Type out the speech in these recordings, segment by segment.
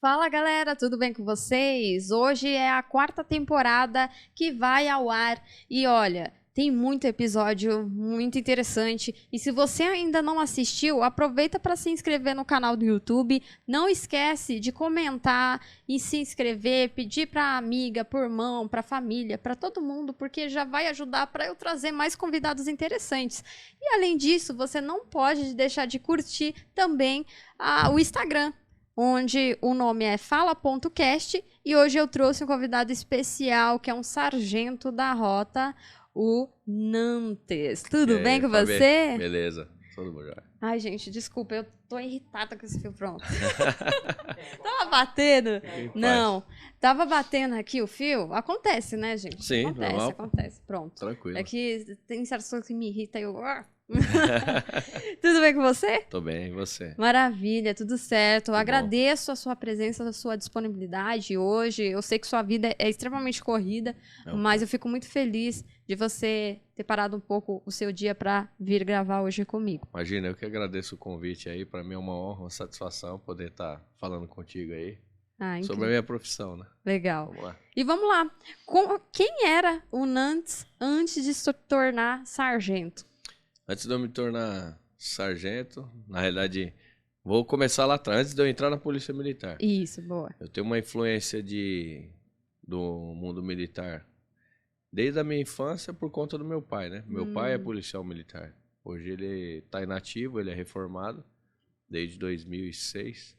Fala galera, tudo bem com vocês? Hoje é a 4ª temporada que vai ao ar e olha, tem muito episódio muito interessante e se você ainda não assistiu, aproveita para se inscrever no canal do YouTube, não esquece de comentar e se inscrever, pedir para amiga, por irmão, para família, para todo mundo, porque já vai ajudar para eu trazer mais convidados interessantes. E além disso, você não pode deixar de curtir também o Instagram, onde o nome é fala.cast, e hoje eu trouxe um convidado especial, que é um sargento da rota, o Nantes. Tudo bem com Fabi? você? Beleza, tudo bom já. Ai, gente, desculpa, eu tô irritada com esse fio, pronto. Tava batendo? Não, tava batendo aqui o fio, acontece, né, gente? Sim, acontece, normal. acontece, pronto. Tranquilo. É que tem certas coisas que me irritam e eu... Tudo bem com você? Tô bem, e você? Maravilha, tudo certo. Bom. Agradeço a sua presença, a sua disponibilidade hoje. Eu sei que sua vida é extremamente corrida, mas eu fico muito feliz de você ter parado um pouco o seu dia para vir gravar hoje comigo. Imagina, eu que agradeço o convite aí. Pra mim é uma honra, uma satisfação poder estar falando contigo aí sobre a minha profissão, né? Legal. Vamos lá. E vamos lá. Quem era o Nantes antes de se tornar sargento? Antes de eu me tornar sargento, na realidade, vou começar lá atrás, antes de eu entrar na Polícia Militar. Isso, boa. Eu tenho uma influência do mundo militar desde a minha infância por conta do meu pai, né? Meu pai é policial militar. Hoje ele está inativo, ele é reformado desde 2006.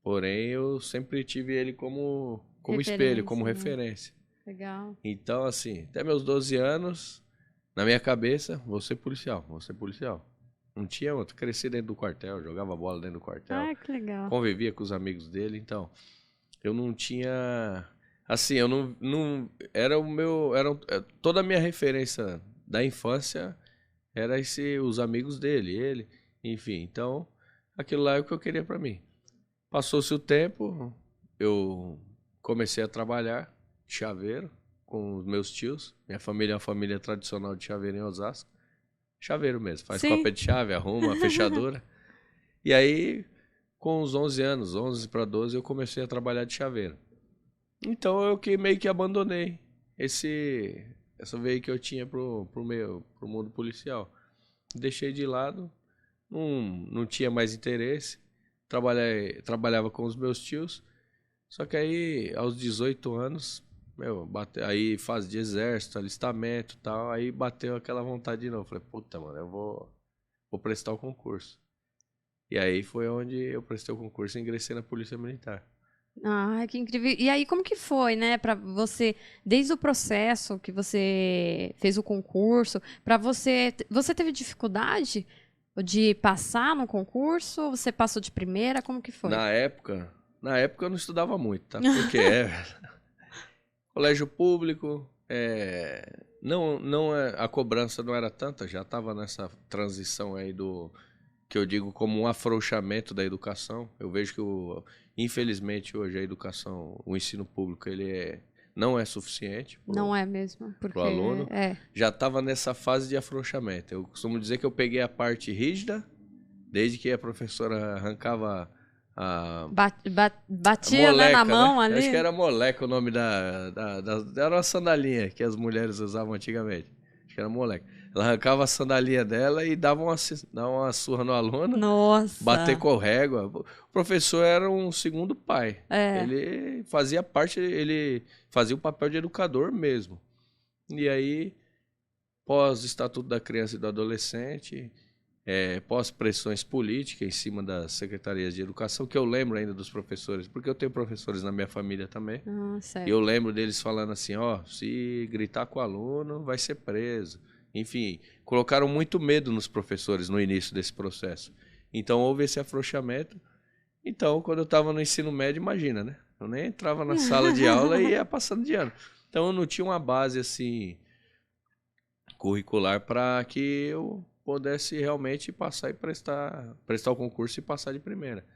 Porém, eu sempre tive ele como espelho, como referência. Legal. Então, assim, até meus 12 anos... Na minha cabeça, vou ser policial, vou ser policial. Não tinha outro. Cresci dentro do quartel, jogava bola dentro do quartel. Ah, que legal. Convivia com os amigos dele, então... Eu não tinha... Assim, eu não era o meu... Toda a minha referência da infância era os amigos dele, ele, enfim. Então, aquilo lá é o que eu queria pra mim. Passou-se o tempo, eu comecei a trabalhar de chaveiro com os meus tios. Minha família é uma família tradicional de chaveiro em Osasco. Chaveiro mesmo, faz cópia de chave, arruma, fechadura. E aí, com uns 11 anos, 11 para 12, eu comecei a trabalhar de chaveiro. Então eu meio que abandonei essa veia que eu tinha pro mundo policial. Deixei de lado, não tinha mais interesse. Trabalhava com os meus tios. Só que aí, aos 18 anos... aí fase de exército, alistamento e tal, aí bateu aquela vontade de novo. Falei, puta, mano, eu vou prestar o concurso. E aí foi onde eu prestei o concurso e ingressei na Polícia Militar. Ah, que incrível. E aí, como que foi, né, pra você, desde o processo que você fez o concurso, pra você teve dificuldade de passar no concurso? Você passou de primeira? Como que foi? Na época eu não estudava muito, tá? Porque colégio público, a cobrança não era tanta, já estava nessa transição aí que eu digo como um afrouxamento da educação. Eu vejo que, infelizmente, hoje a educação, o ensino público, ele não é suficiente não é mesmo, porque pro aluno. Já estava nessa fase de afrouxamento. Eu costumo dizer que eu peguei a parte rígida, desde que a professora arrancava... batia moleca, né, na mão, né? Ali. Acho que era moleca o nome era uma sandalinha que as mulheres usavam antigamente. Acho que era moleca. Ela arrancava a sandalinha dela e dava uma surra no aluno. Nossa! Bater com régua. O professor era um segundo pai. Ele fazia o papel de educador mesmo. E aí, pós-Estatuto da Criança e do Adolescente... pós pressões políticas em cima das secretarias de educação, que eu lembro ainda dos professores, porque eu tenho professores na minha família também. Certo. E eu lembro deles falando assim, se gritar com o aluno, vai ser preso. Enfim, colocaram muito medo nos professores no início desse processo. Então houve esse afrouxamento. Então, quando eu estava no ensino médio, imagina, né? Eu nem entrava na sala de aula e ia passando de ano. Então eu não tinha uma base assim curricular para que eu pudesse realmente passar e prestar o concurso e passar de primeira.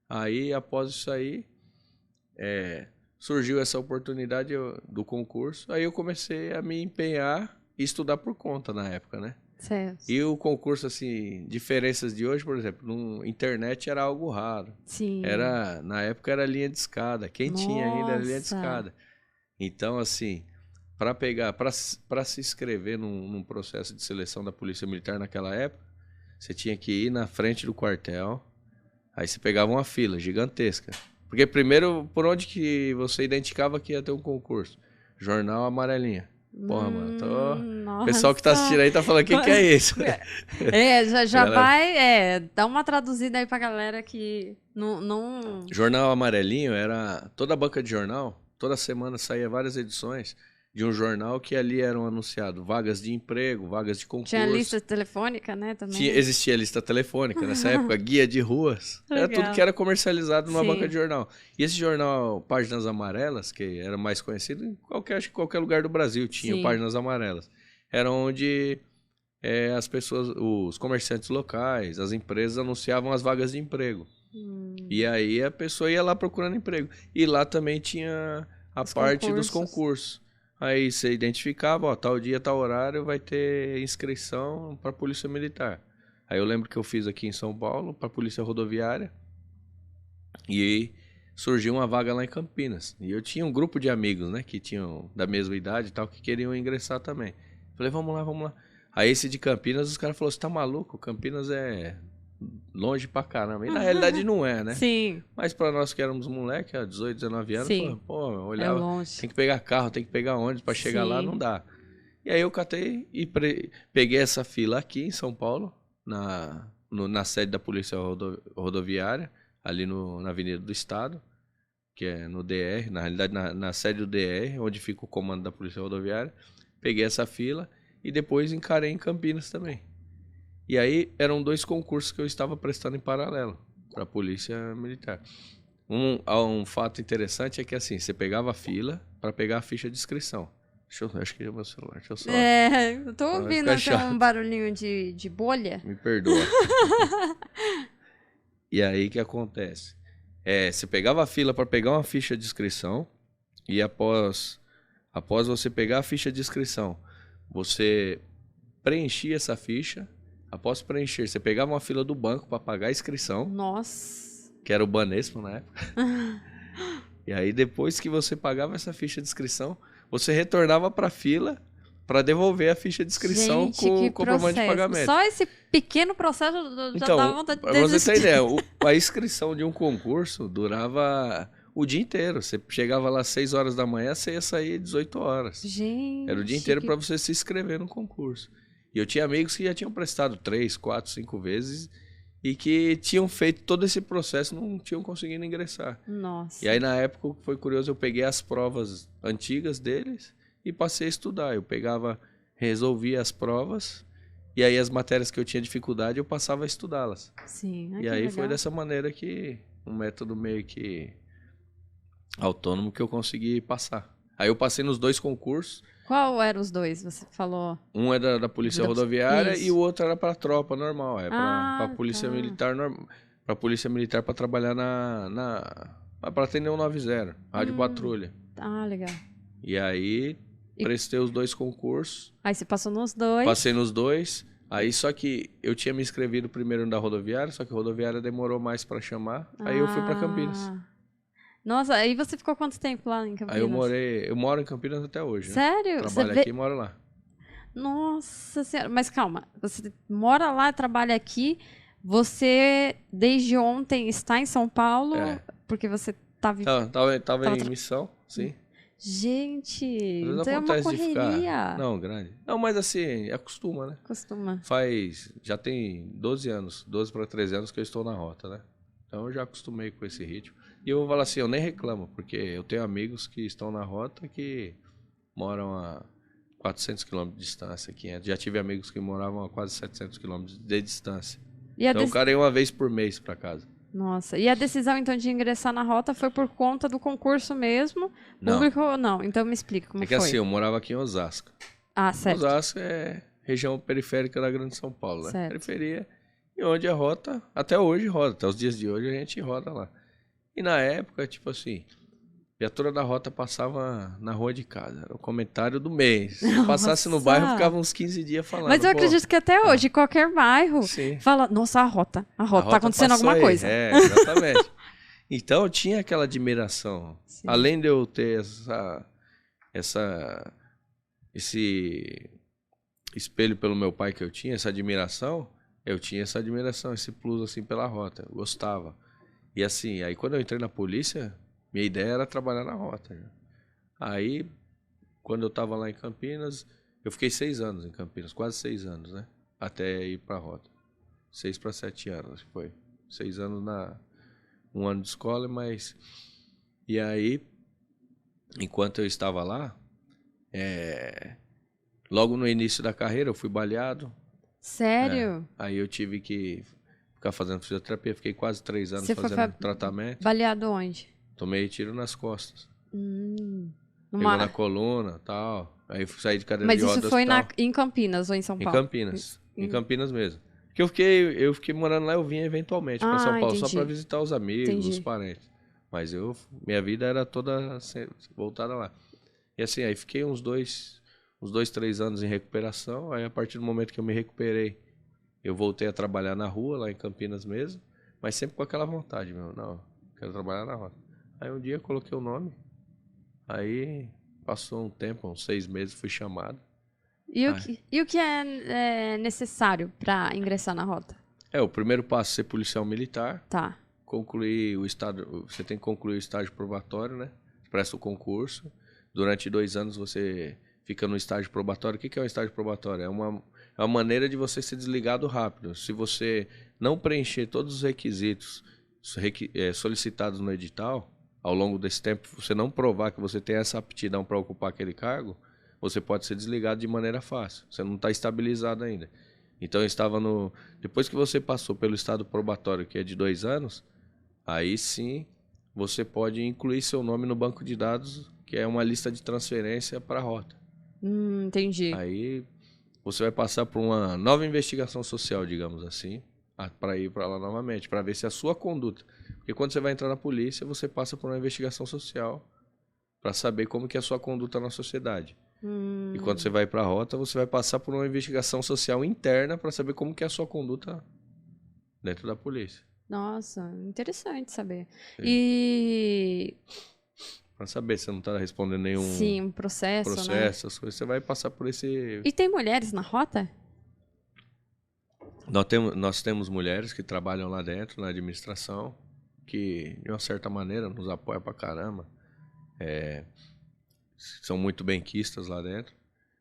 Aí, após isso aí, surgiu essa oportunidade do concurso. Aí eu comecei a me empenhar e estudar por conta na época, né? Certo. E o concurso, assim, diferenças de hoje, por exemplo, internet era algo raro. Sim. Na época era linha de escada. Quem tinha ainda era linha de Nossa. escada. Então, assim, para se inscrever num processo de seleção da Polícia Militar naquela época, você tinha que ir na frente do quartel, aí você pegava uma fila gigantesca. Porque primeiro, por onde que você identificava que ia ter um concurso? Jornal Amarelinha. Porra, mano, o pessoal que tá assistindo aí tá falando, o que é isso? Já Galera. vai, dá uma traduzida aí pra galera que não... Jornal Amarelinho era toda a banca de jornal, toda semana saía várias edições de um jornal que ali eram anunciados vagas de emprego, vagas de concurso. Tinha lista telefônica, né, também. Existia lista telefônica, nessa época, guia de ruas. Era tudo que era comercializado numa banca de jornal. E esse jornal Páginas Amarelas, que era mais conhecido em acho que qualquer lugar do Brasil tinha Páginas Amarelas. Era onde as pessoas, os comerciantes locais, as empresas anunciavam as vagas de emprego. E aí a pessoa ia lá procurando emprego. E lá também tinha a parte dos concursos. Aí você identificava, ó, tal dia, tal horário vai ter inscrição para a Polícia Militar. Aí eu lembro que eu fiz aqui em São Paulo, para a Polícia Rodoviária, e aí surgiu uma vaga lá em Campinas. E eu tinha um grupo de amigos, né, que tinham da mesma idade e tal, que queriam ingressar também. Falei, vamos lá, vamos lá. Aí esse de Campinas, os caras falaram, você tá maluco? Campinas é longe pra caramba. E na realidade não é, né? Sim. Mas pra nós que éramos moleque, 18, 19 anos, olhava, longe. tem que pegar carro, tem que pegar ônibus pra chegar lá, não dá. E aí eu catei e peguei essa fila aqui em São Paulo, na sede da Polícia Rodoviária, ali na Avenida do Estado, que é no DR, na realidade na sede do DR, onde fica o comando da Polícia Rodoviária. Peguei essa fila e depois encarei em Campinas também. E aí eram 2 concursos que eu estava prestando em paralelo para a Polícia Militar. Um fato interessante é que assim, você pegava a fila para pegar a ficha de inscrição. Acho que é o meu celular, deixa eu só... eu tô ouvindo até um barulhinho de bolha. Me perdoa. E aí o que acontece? Você pegava a fila para pegar uma ficha de inscrição e após você pegar a ficha de inscrição, você preenchia essa ficha. Após preencher, você pegava uma fila do banco para pagar a inscrição. Nossa. Que era o Banespa na época. E aí depois que você pagava essa ficha de inscrição, você retornava para a fila para devolver a ficha de inscrição com o comprovante de pagamento. Só esse pequeno processo já dava vontade de desistir. Pra você ter ideia, a inscrição de um concurso durava o dia inteiro. Você chegava lá às 6 horas da manhã, você ia sair às 18 horas. Gente. Era o dia inteiro para você se inscrever no concurso. E eu tinha amigos que já tinham prestado 3, 4, 5 vezes e que tinham feito todo esse processo e não tinham conseguido ingressar. Nossa. E aí, na época, foi curioso, eu peguei as provas antigas deles e passei a estudar. Eu resolvia as provas e aí as matérias que eu tinha dificuldade, eu passava a estudá-las. Sim. E aí foi dessa maneira que, um método meio que autônomo que eu consegui passar. Aí eu passei nos 2 concursos. Qual eram os 2, você falou? Um é da Polícia Rodoviária e o outro era para tropa normal, para Polícia Militar normal, para Polícia Militar para trabalhar para atender o 90, rádio patrulha. Legal. E aí prestei os 2 concursos. Aí você passou nos 2? Passei nos 2. Aí só que eu tinha me inscrevido primeiro na rodoviária, só que a rodoviária demorou mais para chamar. Aí eu fui para Campinas. Nossa, aí você ficou quanto tempo lá em Campinas? Aí eu moro em Campinas até hoje. Sério? Né? Trabalho aqui e moro lá. Nossa Senhora, mas calma, você mora lá, trabalha aqui, você desde ontem está em São Paulo, porque você estava... Tava em missão, sim. Gente, então é uma correria. Não, grande. Não, mas assim, acostuma, né? Acostuma. Já tem 12 anos, 12 para 13 anos que eu estou na rota, né? Então eu já acostumei com esse ritmo. E eu vou falar assim, eu nem reclamo, porque eu tenho amigos que estão na rota que moram a 400 km de distância. Já tive amigos que moravam a quase 700 km de distância. Então eu carei uma vez por mês para casa. Nossa, e a decisão então de ingressar na rota foi por conta do concurso mesmo? Público ou não? Então me explica como foi. É que assim, eu morava aqui em Osasco. Certo. Osasco é região periférica da Grande São Paulo, né? Certo. Periferia, e onde a rota, até hoje roda, até os dias de hoje a gente roda lá. E na época, tipo assim, viatura da rota passava na rua de casa. Era o comentário do mês. Se passasse no bairro, eu ficava uns 15 dias falando. Mas eu acredito que até hoje, qualquer bairro, sim. fala, nossa, a rota tá acontecendo alguma aí. coisa. É, exatamente. Então eu tinha aquela admiração. Sim. Além de eu ter esse espelho pelo meu pai que eu tinha tinha essa admiração, esse plus assim pela rota. Eu gostava. E assim, aí quando eu entrei na polícia, minha ideia era trabalhar na rota. Né? Aí, quando eu estava lá em Campinas, eu fiquei 6 anos em Campinas, quase 6 anos, né? Até ir para a rota. 6 para 7 anos, foi. 6 anos um ano de escola, mas... E aí, enquanto eu estava lá, logo no início da carreira eu fui baleado. Sério? Aí eu tive que ficar fazendo fisioterapia, fiquei quase 3 anos Você fazendo tratamento. Baleado onde? Tomei tiro nas costas. Pegou Numa... na coluna e tal. Aí saí de cadeira Mas de rodas. isso foi em Campinas ou em São Paulo? Em Campinas. Em Campinas mesmo. Porque eu fiquei morando lá, eu vinha eventualmente para São Paulo, entendi. só para visitar os amigos, Entendi. os parentes. Mas minha vida era toda voltada lá. E assim, aí fiquei uns 3 anos em recuperação. Aí a partir do momento que eu me recuperei, eu voltei a trabalhar na rua, lá em Campinas mesmo. Mas sempre com aquela vontade, não, quero trabalhar na rota. Aí um dia eu coloquei o nome. Aí passou um tempo, uns 6 meses, fui chamado. E o que é necessário para ingressar na rota? O primeiro passo é ser policial militar. Tá. Concluir o estágio, você tem que concluir o estágio probatório, né? Presta o concurso. Durante 2 anos você fica no estágio probatório. O que é um estágio probatório? É uma maneira de você ser desligado rápido. Se você não preencher todos os requisitos solicitados no edital, ao longo desse tempo, você não provar que você tem essa aptidão para ocupar aquele cargo, você pode ser desligado de maneira fácil. Você não está estabilizado ainda. Então, eu estava depois que você passou pelo estado probatório, que é de 2 anos, aí sim você pode incluir seu nome no banco de dados, que é uma lista de transferência para a rota. Entendi. Aí você vai passar por uma nova investigação social, digamos assim, para ir para lá novamente, para ver se a sua conduta... Porque quando você vai entrar na polícia, você passa por uma investigação social para saber como que é a sua conduta na sociedade. E quando você vai para a rota, você vai passar por uma investigação social interna para saber como que é a sua conduta dentro da polícia. Nossa, interessante saber. Sim. E... Para saber se você não está respondendo nenhum Sim, processo, né? essas coisas, você vai passar por esse... E tem mulheres na rota? Nós temos mulheres que trabalham lá dentro, na administração, que de uma certa maneira nos apoia pra caramba. São muito benquistas lá dentro.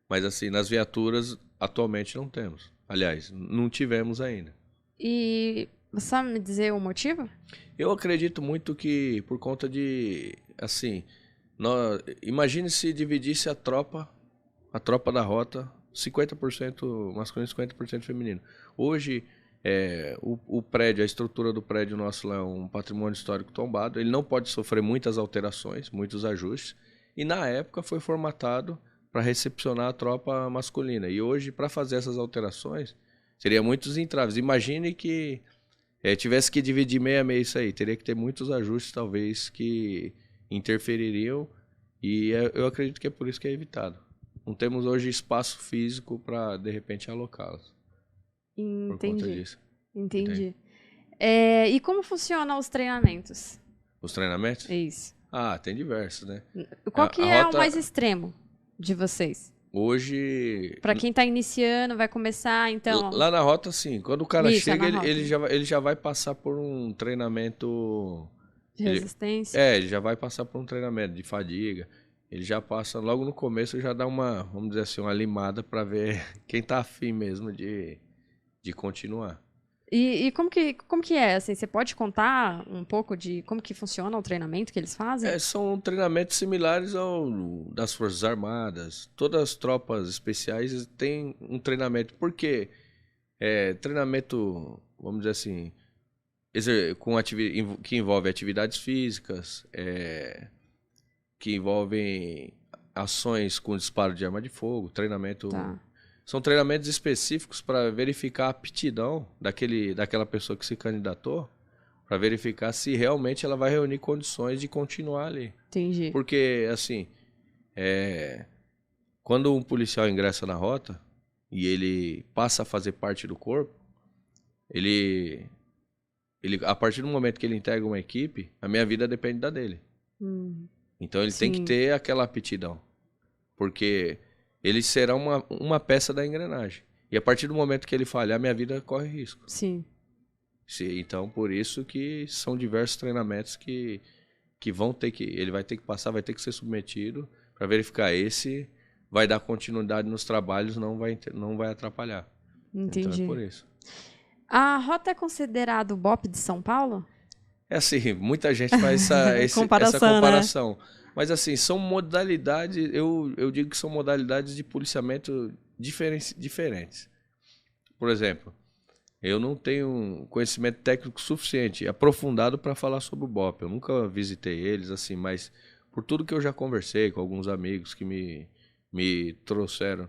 Mas assim, nas viaturas atualmente não temos. Aliás, não tivemos ainda. E você sabe me dizer o motivo? Eu acredito muito que por conta de, assim, imagine se dividisse a tropa da rota, 50% masculino e 50% feminino. Hoje, o prédio, a estrutura do prédio nosso lá é um patrimônio histórico tombado. Ele não pode sofrer muitas alterações, muitos ajustes. E na época foi formatado para recepcionar a tropa masculina. E hoje, para fazer essas alterações, seria muitos entraves. Imagine que tivesse que dividir meio a meio isso aí. Teria que ter muitos ajustes, talvez, que interfeririam. E eu acredito que é por isso que é evitado. Não temos hoje espaço físico para, de repente, alocá-los. Por conta disso. Entendi. E como funcionam os treinamentos? Os treinamentos? Isso. Tem diversos, né? Qual que é o mais extremo de vocês? Hoje... Para quem está iniciando, vai começar, então... Lá na rota, sim. Quando o cara chega, ele já vai passar por um treinamento... De resistência? Ele já vai passar por um treinamento de fadiga. Ele já passa, logo no começo, já dá uma, vamos dizer assim, uma limada para ver quem tá afim mesmo de continuar. E como que é? Assim, você pode contar um pouco de como que funciona o treinamento que eles fazem? São treinamentos similares ao das Forças Armadas. Todas as tropas especiais têm um treinamento. Por quê? Treinamento, vamos dizer assim, que envolve atividades físicas, que envolvem ações com disparo de arma de fogo, treinamento... Tá. São treinamentos específicos para verificar a aptidão daquela pessoa que se candidatou para verificar se realmente ela vai reunir condições de continuar ali. Entendi. Porque, assim, quando um policial ingressa na rota e ele passa a fazer parte do corpo, ele a partir do momento que ele integra uma equipe, a minha vida depende da dele. Então ele tem que ter aquela aptidão. Porque ele será uma peça da engrenagem. E a partir do momento que ele falhar, minha vida corre risco. Sim. Então, por isso que são diversos treinamentos que vão ter que... Ele vai ter que passar, vai ter que ser submetido para verificar esse vai dar continuidade nos trabalhos, não vai atrapalhar. Entendi. Então é por isso. A rota é considerada o BOP de São Paulo? É assim, muita gente faz essa comparação. Né? Mas assim, são modalidades, eu digo que são modalidades de policiamento diferentes. Por exemplo, eu não tenho conhecimento técnico suficiente, aprofundado para falar sobre o BOP. Eu nunca visitei eles, assim, mas por tudo que eu já conversei com alguns amigos que me trouxeram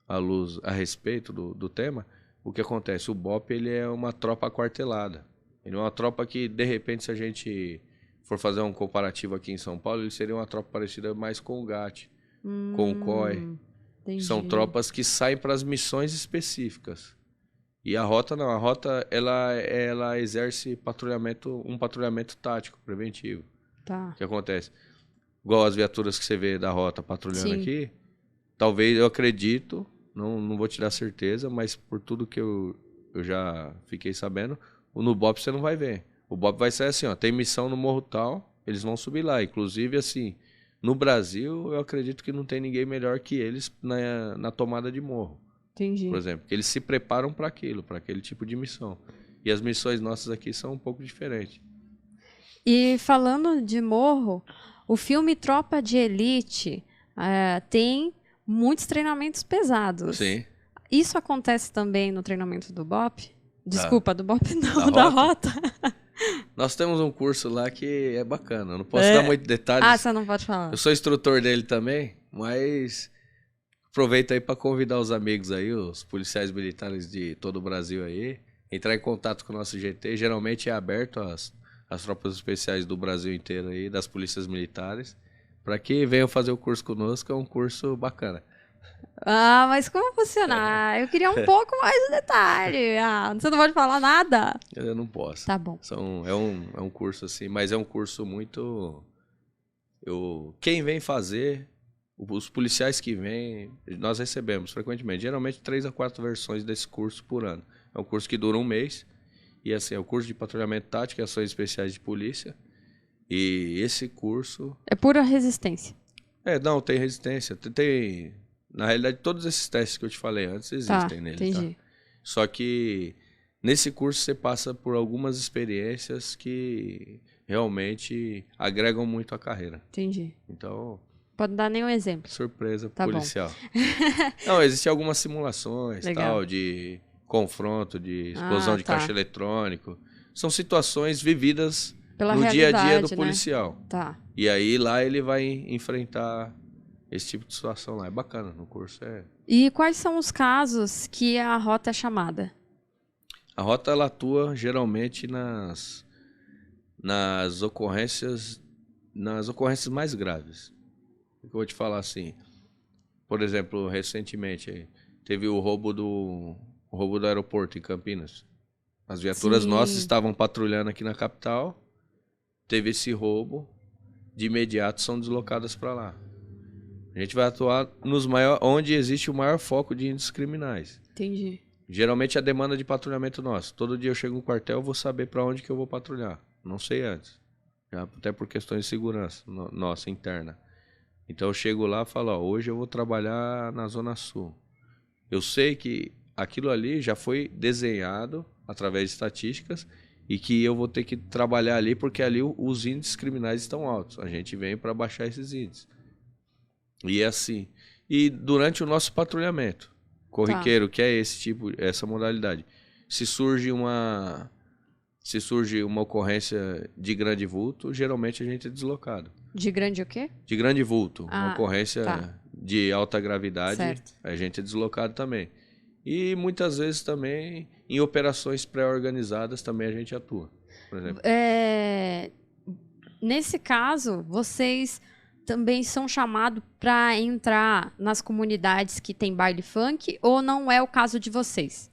à luz a respeito do tema, o que acontece? O BOP ele é uma tropa aquartelada. Ele é uma tropa que, de repente, se a gente for fazer um comparativo aqui em São Paulo, ele seria uma tropa parecida mais com o GAT, com o COI. Entendi. São tropas que saem para as missões específicas. E a rota não, a rota ela exerce um patrulhamento tático, preventivo. Tá. O que acontece? Igual as viaturas que você vê da rota patrulhando aqui, talvez, eu acredito, não vou te dar certeza, mas por tudo que eu já fiquei sabendo, no BOP você não vai ver. O BOP vai ser assim, ó, tem missão no Morro Tal, eles vão subir lá. Inclusive, assim, no Brasil, eu acredito que não tem ninguém melhor que eles na tomada de morro. Entendi. Por exemplo, que eles se preparam para aquilo, para aquele tipo de missão. E as missões nossas aqui são um pouco diferentes. E falando de morro, o filme Tropa de Elite tem muitos treinamentos pesados. Sim. Isso acontece também no treinamento do BOP? Desculpa, do BOP não, da da rota. Nós temos um curso lá que é bacana. Eu não posso dar muitos detalhes. Ah, você não pode falar. Eu sou instrutor dele também, mas aproveita aí para convidar os amigos aí, os policiais militares de todo o Brasil aí, entrar em contato com o nosso GT. Geralmente é aberto às tropas especiais do Brasil inteiro aí, das polícias militares, para que venham fazer o curso conosco. É um curso bacana. Ah, mas como funciona? Eu queria um pouco mais de detalhe. Ah, você não pode falar nada? Eu não posso. Tá bom. É um curso assim, mas é um curso muito... Quem vem fazer, os policiais que vêm, nós recebemos frequentemente, geralmente 3 a 4 versões desse curso por ano. É um curso que dura um mês, e assim, é o curso de patrulhamento tático e ações especiais de polícia. E esse curso... É pura resistência. Não, tem resistência. Na realidade, todos esses testes que eu te falei antes existem nele. Entendi. Tá? Só que nesse curso você passa por algumas experiências que realmente agregam muito à carreira. Entendi. Então... Pode dar nenhum exemplo. Surpresa tá policial. Não, existem algumas simulações, tal, de confronto, de explosão de caixa eletrônico. São situações vividas no dia a dia do policial. Né? Tá. E aí lá ele vai enfrentar esse tipo de situação lá. É bacana no curso. E quais são os casos que a rota é chamada? A rota ela atua geralmente nas ocorrências mais graves. Eu vou te falar assim. Por exemplo, recentemente teve o roubo do aeroporto em Campinas. As viaturas nossas estavam patrulhando aqui na capital. Teve esse roubo. De imediato são deslocadas para lá. A gente vai atuar onde existe o maior foco de índices criminais. Entendi. Geralmente a demanda de patrulhamento nosso. Todo dia eu chego no quartel, eu vou saber para onde que eu vou patrulhar. Não sei antes. Até por questões de segurança nossa, interna. Então eu chego lá e falo, hoje eu vou trabalhar na Zona Sul. Eu sei que aquilo ali já foi desenhado através de estatísticas e que eu vou ter que trabalhar ali porque ali os índices criminais estão altos. A gente vem para baixar esses índices. E é assim. E durante o nosso patrulhamento corriqueiro, que é essa modalidade, se surge uma ocorrência de grande vulto, geralmente a gente é deslocado. De grande o quê? De grande vulto. Uma ocorrência de alta gravidade, certo. A gente é deslocado também. E muitas vezes também em operações pré-organizadas também a gente atua. por exemplo. Nesse caso, vocês também são chamados para entrar nas comunidades que tem baile funk ou não é o caso de vocês?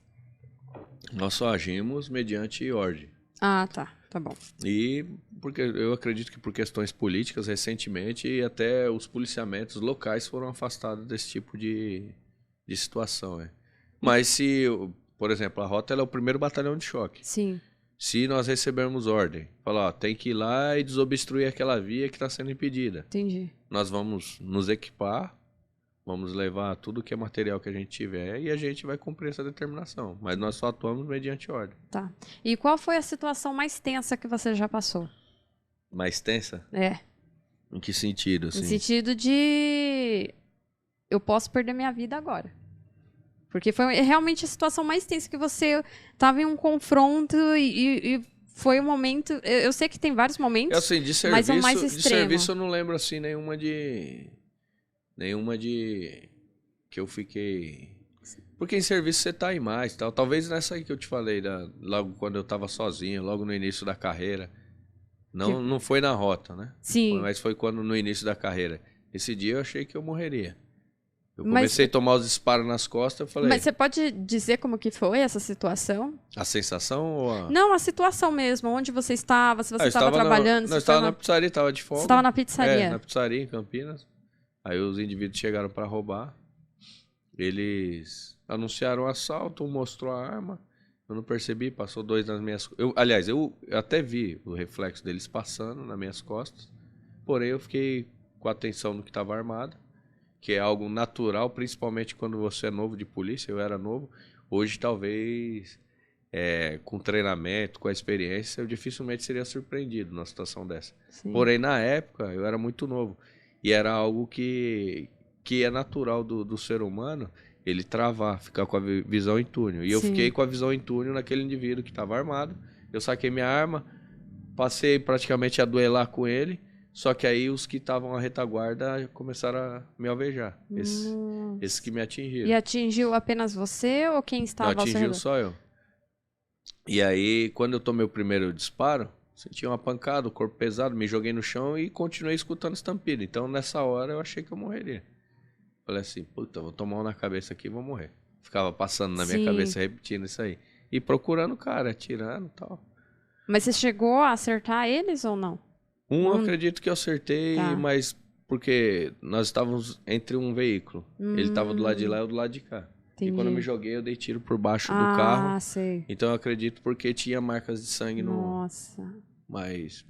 Nós só agimos mediante ordem. Ah, tá. Tá bom. E porque eu acredito que por questões políticas, recentemente, até os policiamentos locais foram afastados desse tipo de situação. Né? Mas se, por exemplo, a Rota ela é o primeiro batalhão de choque. Sim. Se nós recebermos ordem, falar, ó, tem que ir lá e desobstruir aquela via que está sendo impedida. Entendi. Nós vamos nos equipar, vamos levar tudo que é material que a gente tiver e a gente vai cumprir essa determinação. Mas nós só atuamos mediante ordem. Tá. E qual foi a situação mais tensa que você já passou? Mais tensa? É. Em que sentido, assim? No sentido de... eu posso perder minha vida agora. Porque foi realmente a situação mais tensa que você estava em um confronto e foi um momento... Eu sei que tem vários momentos, assim, de serviço, mas é o mais extremo. De serviço eu não lembro, assim, nenhuma de... que eu fiquei... Porque em serviço você tá aí mais, tal. Talvez nessa aí que eu te falei, logo quando eu tava sozinho, logo no início da carreira. Não foi na Rota, né? Sim. Mas foi no início da carreira. Esse dia eu achei que eu morreria. Eu comecei a tomar os disparos nas costas, eu falei... Mas você pode dizer como que foi essa situação? A sensação ou a... Não, a situação mesmo. Onde você estava, se você estava trabalhando... Nós estávamos na pizzaria, estava de folga. Você estava na pizzaria? Na pizzaria em Campinas. Aí os indivíduos chegaram para roubar. Eles anunciaram o assalto, um mostrou a arma. Eu não percebi, passou 2 nas minhas... Aliás, eu até vi o reflexo deles passando nas minhas costas. Porém, eu fiquei com atenção no que estava armado. Que é algo natural, principalmente quando você é novo de polícia, eu era novo. Hoje, talvez, com treinamento, com a experiência, eu dificilmente seria surpreendido numa situação dessa. Sim. Porém, na época, eu era muito novo. E era algo que é natural do ser humano, ele travar, ficar com a visão em túnel. E eu fiquei com a visão em túnel naquele indivíduo que estava armado. Eu saquei minha arma, passei praticamente a duelar com ele. Só que aí os que estavam à retaguarda começaram a me alvejar. Esses que me atingiram. E atingiu apenas você ou quem estava ao seu redor? Atingiu só eu. E aí, quando eu tomei o primeiro disparo, senti uma pancada, o corpo pesado, me joguei no chão e continuei escutando estampido. Então, nessa hora, eu achei que eu morreria. Falei assim, puta, vou tomar um na cabeça aqui e vou morrer. Ficava passando na minha cabeça, repetindo isso aí. E procurando o cara, atirando e tal. Mas você chegou a acertar eles ou não? Eu acredito que eu acertei, mas porque nós estávamos entre um veículo. Ele estava do lado de lá e eu do lado de cá. Entendi. E quando eu me joguei, eu dei tiro por baixo do carro. Ah, sei. Então eu acredito porque tinha marcas de sangue no... Nossa. Mas,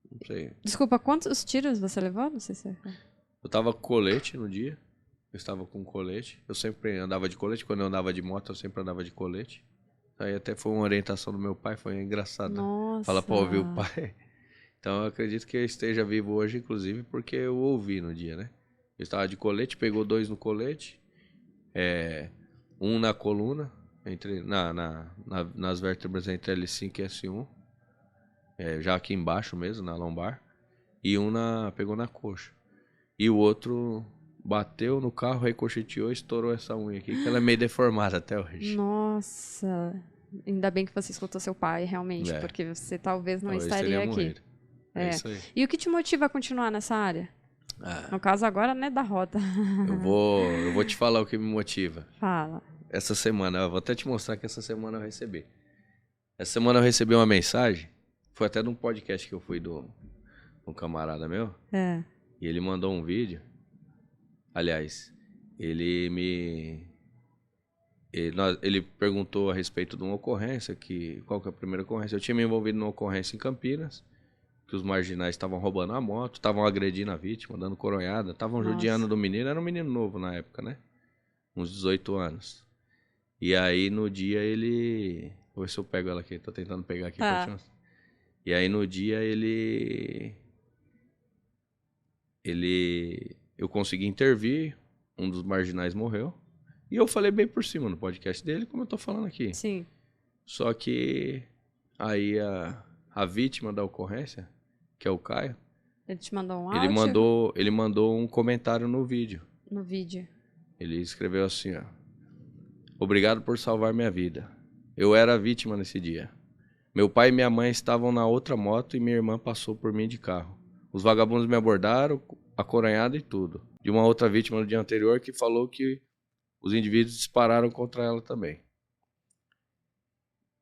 não sei. Desculpa, quantos tiros você levou? Não sei se... Eu tava com colete no dia. Eu estava com colete. Eu sempre andava de colete. Quando eu andava de moto, eu sempre andava de colete. Aí até foi uma orientação do meu pai, foi engraçado. Nossa. Fala pra ouvir o pai. Então eu acredito que eu esteja vivo hoje, inclusive, porque eu ouvi no dia, né? Eu estava de colete, pegou 2 no colete, um na coluna, nas vértebras entre L5 e S1, já aqui embaixo mesmo, na lombar, e pegou na coxa. E o outro bateu no carro, ricocheteou e estourou essa unha aqui, que ela é meio deformada até hoje. Nossa, ainda bem que você escutou seu pai, realmente, porque você talvez não estaria aqui. Morrido. É isso aí. E o que te motiva a continuar nessa área? No caso agora, né, da Rota. Eu vou te falar o que me motiva. Fala. Essa semana, eu vou até te mostrar que essa semana eu recebi. Essa semana eu recebi uma mensagem, foi até de um podcast que eu fui de um camarada meu. E ele mandou um vídeo. Aliás, ele perguntou a respeito de uma ocorrência, qual que é a primeira ocorrência? Eu tinha me envolvido numa ocorrência em Campinas, que os marginais estavam roubando a moto, estavam agredindo a vítima, dando coronhada, estavam judiando do menino. Era um menino novo na época, né? Uns 18 anos. E aí no dia ele... Vou ver se eu pego ela aqui, tô tentando pegar aqui. E aí no dia eu consegui intervir, um dos marginais morreu. E eu falei bem por cima no podcast dele, como eu tô falando aqui. Sim. Só que aí a vítima da ocorrência, que é o Caio... Ele te mandou um áudio? Ele mandou um comentário no vídeo. No vídeo. Ele escreveu assim, ó. Obrigado por salvar minha vida. Eu era vítima nesse dia. Meu pai e minha mãe estavam na outra moto e minha irmã passou por mim de carro. Os vagabundos me abordaram, acoranhado e tudo. De uma outra vítima no dia anterior que falou que os indivíduos dispararam contra ela também.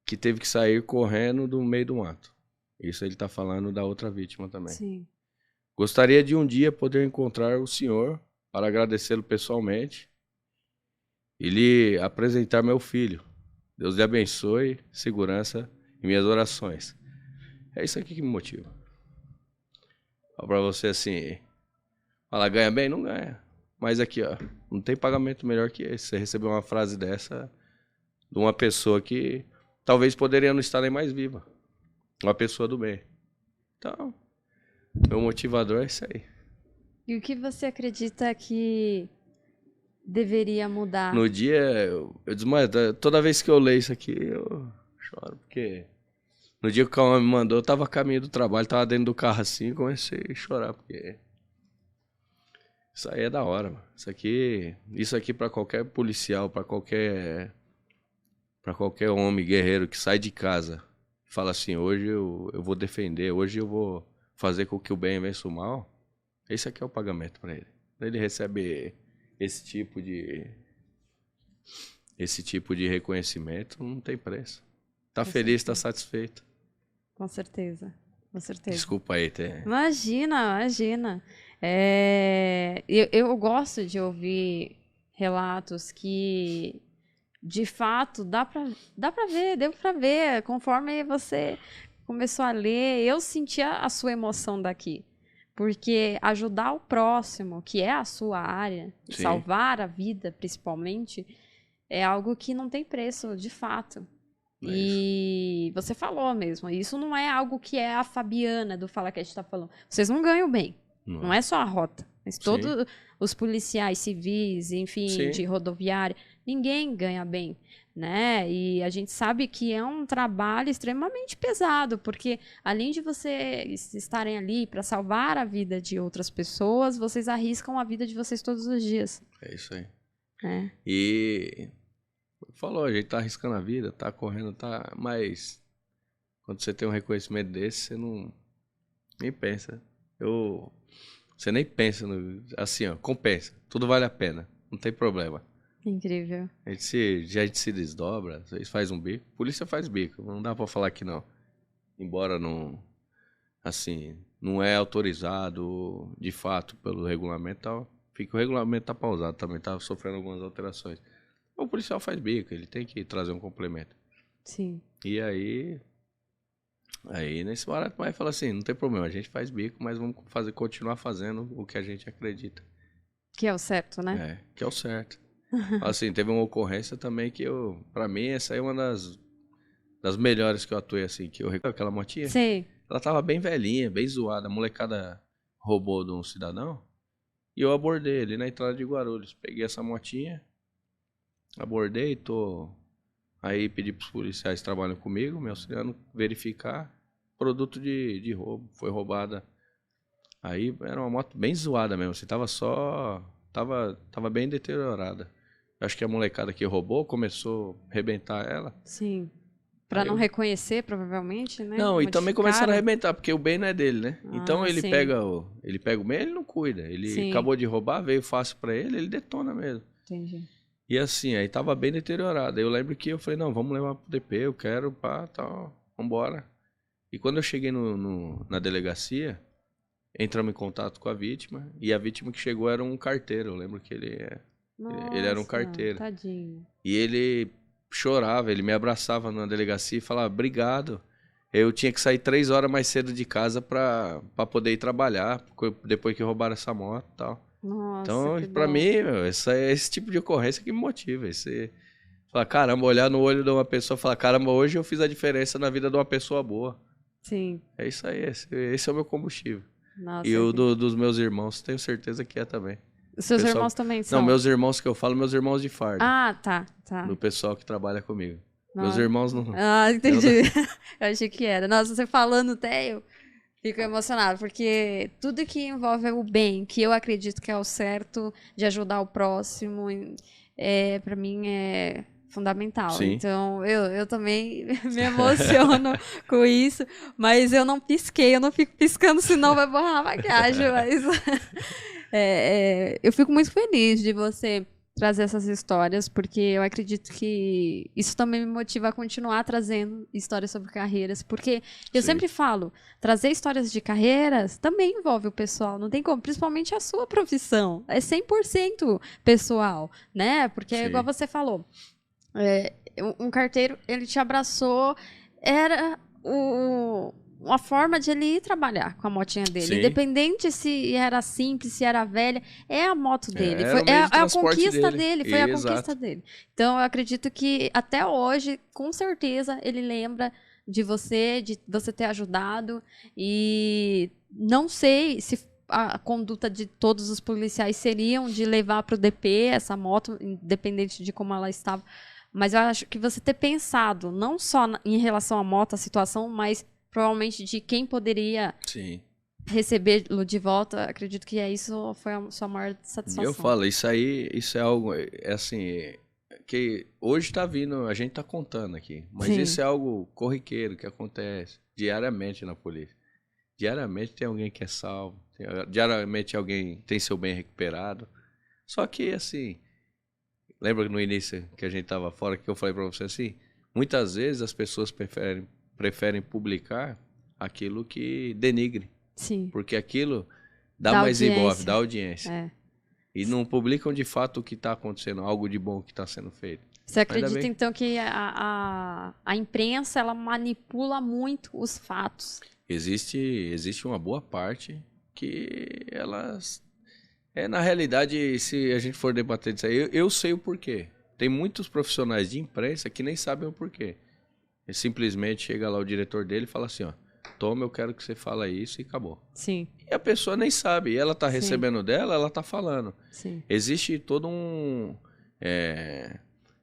Que teve que sair correndo do meio do mato. Isso ele está falando da outra vítima também. Sim. Gostaria de um dia poder encontrar o senhor para agradecê-lo pessoalmente e lhe apresentar meu filho. Deus lhe abençoe, segurança e minhas orações. É isso aqui que me motiva. Fala pra você assim, fala, ganha bem? Não ganha. Mas aqui, ó, não tem pagamento melhor que esse. Você receber uma frase dessa de uma pessoa que talvez poderia não estar nem mais viva. Uma pessoa do bem. Então, meu motivador é isso aí. E o que você acredita que deveria mudar? No dia, eu desmaio. Toda vez que eu leio isso aqui, eu choro. Porque no dia que o Cauã me mandou, eu tava a caminho do trabalho, tava dentro do carro assim, comecei a chorar. Porque isso aí é da hora, mano. Isso aqui pra qualquer policial, pra qualquer homem guerreiro que sai de casa e fala assim, hoje eu vou defender, hoje eu vou fazer com que o bem vença o mal. Esse aqui é o pagamento pra ele. Ele recebe esse tipo de reconhecimento, não tem preço. Tá Com feliz, certeza. tá satisfeito. Com certeza. Com certeza. Desculpa aí, Imagina. Eu gosto de ouvir relatos que, de fato, deu pra ver, conforme você começou a ler, eu sentia a sua emoção daqui. Porque ajudar o próximo, que é a sua área, Sim. salvar a vida, principalmente, é algo que não tem preço, de fato. É E você falou mesmo, isso não é algo que é a Fabiana do Fala que a gente tá falando. Vocês não ganham bem, não é só a rota. Mas todos os policiais civis, enfim, Sim. de rodoviária, ninguém ganha bem, né? E a gente sabe que é um trabalho extremamente pesado, porque além de vocês estarem ali para salvar a vida de outras pessoas, vocês arriscam a vida de vocês todos os dias. É isso aí. É. E falou, a gente tá arriscando a vida, tá correndo, tá. Mas quando você tem um reconhecimento desse, você não nem pensa. Você nem pensa assim, ó, compensa. Tudo vale a pena. Não tem problema. Incrível. A gente se desdobra, às vezes faz um bico. Polícia faz bico, não dá pra falar que não. Embora não, assim, não é autorizado de fato pelo regulamento, tal. O regulamento tá pausado também, tá sofrendo algumas alterações. O policial faz bico, ele tem que trazer um complemento. Sim. E aí nesse barato vai falar assim, não tem problema, a gente faz bico, mas vamos continuar fazendo o que a gente acredita. Que é o certo, né? Que é o certo. Assim, teve uma ocorrência também que pra mim, essa aí é uma das melhores que eu atuei, assim, que eu recuperei aquela motinha. Sei. Ela tava bem velhinha, bem zoada, a molecada roubou de um cidadão e eu abordei ele na entrada de Guarulhos. Peguei essa motinha, abordei, aí pedi pros policiais que trabalham comigo, me auxiliando, verificar produto de roubo, foi roubada. Aí era uma moto bem zoada mesmo, assim, tava bem deteriorada. Acho que a molecada que roubou começou a arrebentar ela. Sim. Pra não reconhecer, provavelmente, né? Não, e também começaram a Modificaram. arrebentar, porque o bem não é dele, né? Então ele sim. pega o bem, ele não cuida. Ele Sim. acabou de roubar, veio fácil pra ele detona mesmo. Entendi. E assim, aí tava bem deteriorada. Eu lembro que eu falei, não, vamos levar pro DP, eu quero, pá, tal, vambora. E quando eu cheguei na delegacia, entramos em contato com a vítima, e a vítima que chegou era um carteiro. Eu lembro que ele era um carteiro. Tadinho. E ele chorava, ele me abraçava na delegacia e falava, obrigado. Eu tinha que sair 3 horas mais cedo de casa pra poder ir trabalhar, depois que roubaram essa moto e tal. Nossa, Então, pra mim, esse tipo de ocorrência que me motiva. Você fala, caramba, olhar no olho de uma pessoa e falar, caramba, hoje eu fiz a diferença na vida de uma pessoa boa. Sim. É isso aí, esse é o meu combustível. Nossa, E o dos meus irmãos, tenho certeza que é também. Os seus pessoal... irmãos também são? Não, meus irmãos que eu falo, meus irmãos de farda. Ah, tá. Do pessoal que trabalha comigo. Nossa. Meus irmãos não... Ah, entendi. Eu achei que era. Nossa, você falando até eu fico emocionada, porque tudo que envolve o bem, que eu acredito que é o certo, de ajudar o próximo, pra mim fundamental. Sim. Então, eu também me emociono com isso, mas eu não pisquei, eu não fico piscando, senão vai borrar a maquiagem, mas eu fico muito feliz de você trazer essas histórias, porque eu acredito que isso também me motiva a continuar trazendo histórias sobre carreiras, porque eu Sim. sempre falo, trazer histórias de carreiras também envolve o pessoal, não tem como, principalmente a sua profissão, é 100% pessoal, né? Porque é Sim. igual você falou, um carteiro, ele te abraçou, era uma forma de ele ir trabalhar com a motinha dele. Sim. Independente se era simples, se era velha, é a moto dele. Era o meio de É a transporte conquista dele. dele, foi a Exato. conquista dele. Então, eu acredito que até hoje, com certeza, ele lembra de você ter ajudado. E não sei se a conduta de todos os policiais seriam de levar para o DP essa moto, independente de como ela estava. Mas eu acho que você ter pensado, não só em relação à moto, a situação, mas provavelmente de quem poderia Sim. recebê-lo de volta, acredito que isso foi a sua maior satisfação. Eu falo, isso é algo, assim, que hoje tá vindo, a gente tá contando aqui, mas Sim. isso é algo corriqueiro que acontece diariamente na polícia. Diariamente tem alguém que é salvo, diariamente alguém tem seu bem recuperado. Só que, assim, lembra no início que a gente tava fora, que eu falei pra você assim, muitas vezes as pessoas preferem publicar aquilo que denigre. Sim. Porque aquilo dá Dá mais audiência. ibope, dá audiência. É. E não publicam de fato o que está acontecendo, algo de bom que está sendo feito. Você Ainda acredita, bem. então, que a imprensa ela manipula muito os fatos? Existe uma boa parte que elas... na realidade, se a gente for debater disso aí, eu sei o porquê. Tem muitos profissionais de imprensa que nem sabem o porquê. Ele simplesmente chega lá o diretor dele e fala assim, ó, toma, eu quero que você fale isso e acabou. Sim. E a pessoa nem sabe, e ela tá recebendo dela, ela tá falando. Sim. Existe todo um...